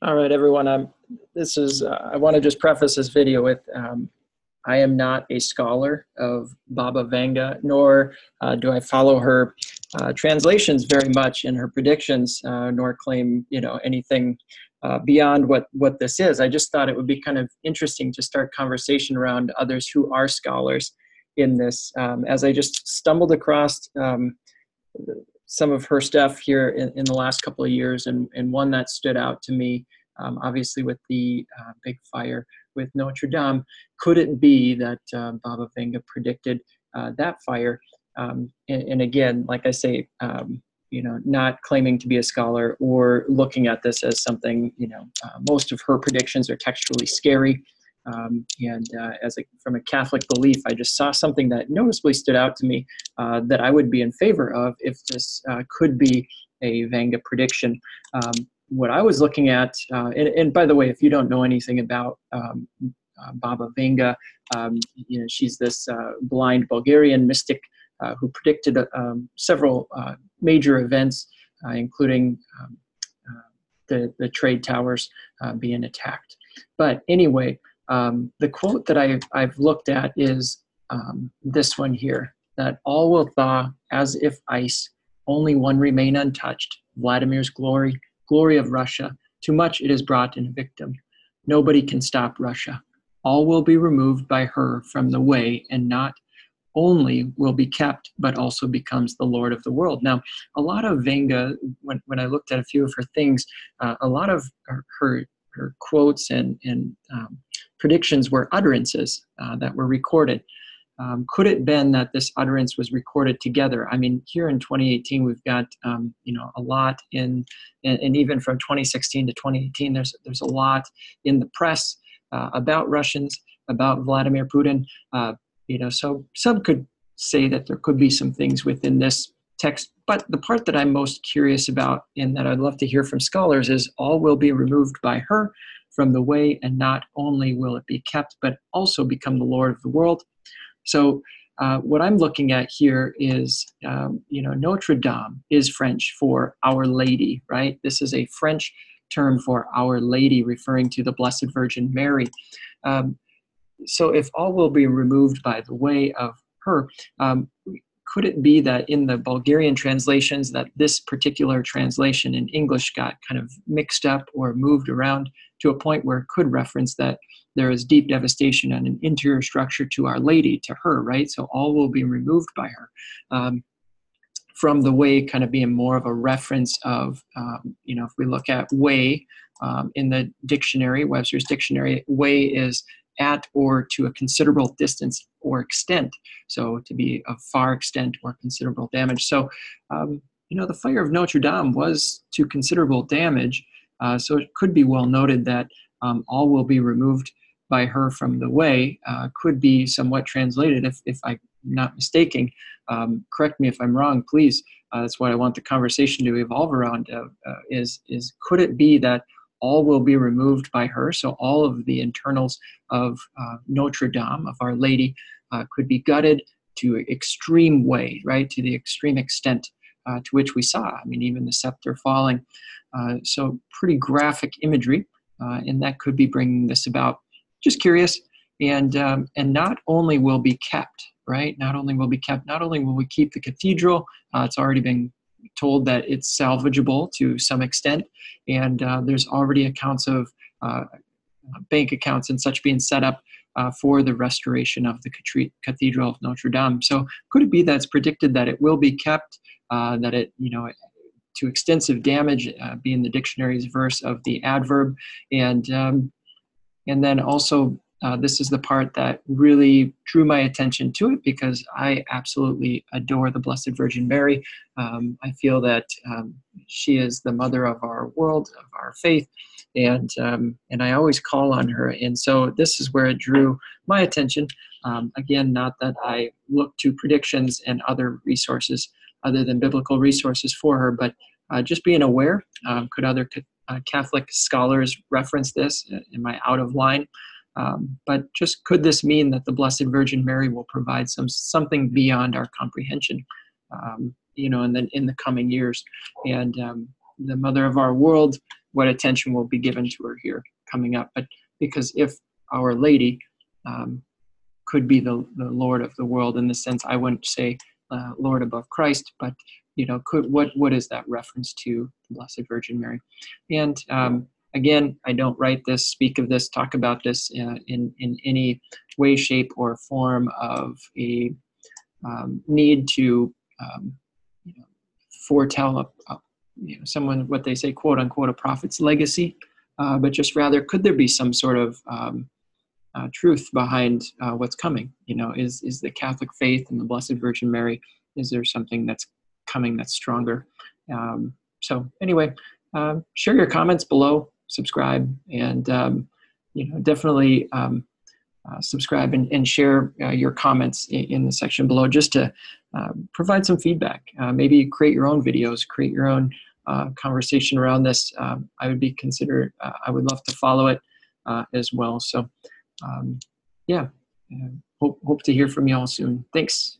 All right, everyone. I want to just preface this video with I am not a scholar of Baba Vanga, nor do I follow her translations very much in her predictions, nor claim anything beyond what this is. I just thought it would be kind of interesting to start conversation around others who are scholars in this. As I just stumbled across some of her stuff here in the last couple of years, and one that stood out to me, obviously with the big fire with Notre Dame. Could it be that Baba Vanga predicted that fire? And again, like I say, not claiming to be a scholar or looking at this as something, most of her predictions are textually scary. From a Catholic belief, I just saw something that noticeably stood out to me that I would be in favor of if this could be a Vanga prediction. What I was looking at, and by the way, if you don't know anything about Baba Vanga, she's this blind Bulgarian mystic who predicted several major events, including the trade towers being attacked. But anyway, the quote that I've looked at is this one here, that all will thaw as if ice, only one remain untouched, Vladimir's glory of Russia. Too much it has brought in a victim. Nobody can stop Russia. All will be removed by her from the way, and not only will be kept, but also becomes the Lord of the world. Now, a lot of Vanga, when I looked at a few of her things, a lot of her quotes and predictions were utterances that were recorded. Could it been that this utterance was recorded together? I mean, here in 2018, we've got a lot and even from 2016 to 2018, there's a lot in the press about Russians, about Vladimir Putin. So some could say that there could be some things within this text, but the part that I'm most curious about and that I'd love to hear from scholars is all will be removed by her from the way, and not only will it be kept, but also become the Lord of the world. So what I'm looking at here is, Notre Dame is French for Our Lady, right? This is a French term for Our Lady, referring to the Blessed Virgin Mary. So if all will be removed by the way of her, could it be that in the Bulgarian translations that this particular translation in English got kind of mixed up or moved around to a point where it could reference that there is deep devastation and an interior structure to Our Lady, to her, right? So all will be removed by her. From the way kind of being more of a reference of, if we look at way in the dictionary, Webster's dictionary, way is at or to a considerable distance or extent. So to be of far extent or considerable damage. So, the fire of Notre Dame was to considerable damage. So it could be well noted that all will be removed by her from the way could be somewhat translated, if I'm not mistaken. Correct me if I'm wrong, please. That's what I want the conversation to evolve around. Is could it be that all will be removed by her? So all of the internals of Notre Dame, of Our Lady, could be gutted to extreme way, right? To the extreme extent to which we saw. I mean, even the scepter falling. So pretty graphic imagery, and that could be bringing this about. Just curious. And not only will be kept, right? Not only will be kept, not only will we keep the cathedral, it's already been told that it's salvageable to some extent, and there's already accounts of bank accounts and such being set up for the restoration of the Cathedral of Notre Dame. So could it be that it's predicted that it will be kept, that it, to extensive damage, being the dictionary's verse of the adverb, and then also this is the part that really drew my attention to it, because I absolutely adore the Blessed Virgin Mary. I feel that she is the mother of our world, of our faith, and I always call on her. And so this is where it drew my attention. Again, not that I look to predictions and other resources other than biblical resources for her, but just being aware. Could other Catholic scholars reference this? Am I out of line? But just could this mean that the Blessed Virgin Mary will provide something beyond our comprehension, in the coming years? And the Mother of our world, what attention will be given to her here coming up. But because if Our Lady could be the Lord of the world, in the sense, I wouldn't say Lord above Christ, but what is that reference to the Blessed Virgin Mary? And again, I don't write this, speak of this, talk about this in any way, shape, or form of a need to foretell someone, what they say, quote unquote, a prophet's legacy, but just rather, could there be some sort of truth behind what's coming? Is the Catholic faith and the Blessed Virgin Mary, is there something that's coming that's stronger? So anyway, share your comments below, subscribe, and definitely subscribe and share your comments in the section below, just to provide some feedback. Maybe create your own videos, create your own conversation around this. I would love to follow it as well. So yeah, hope to hear from you all soon. Thanks.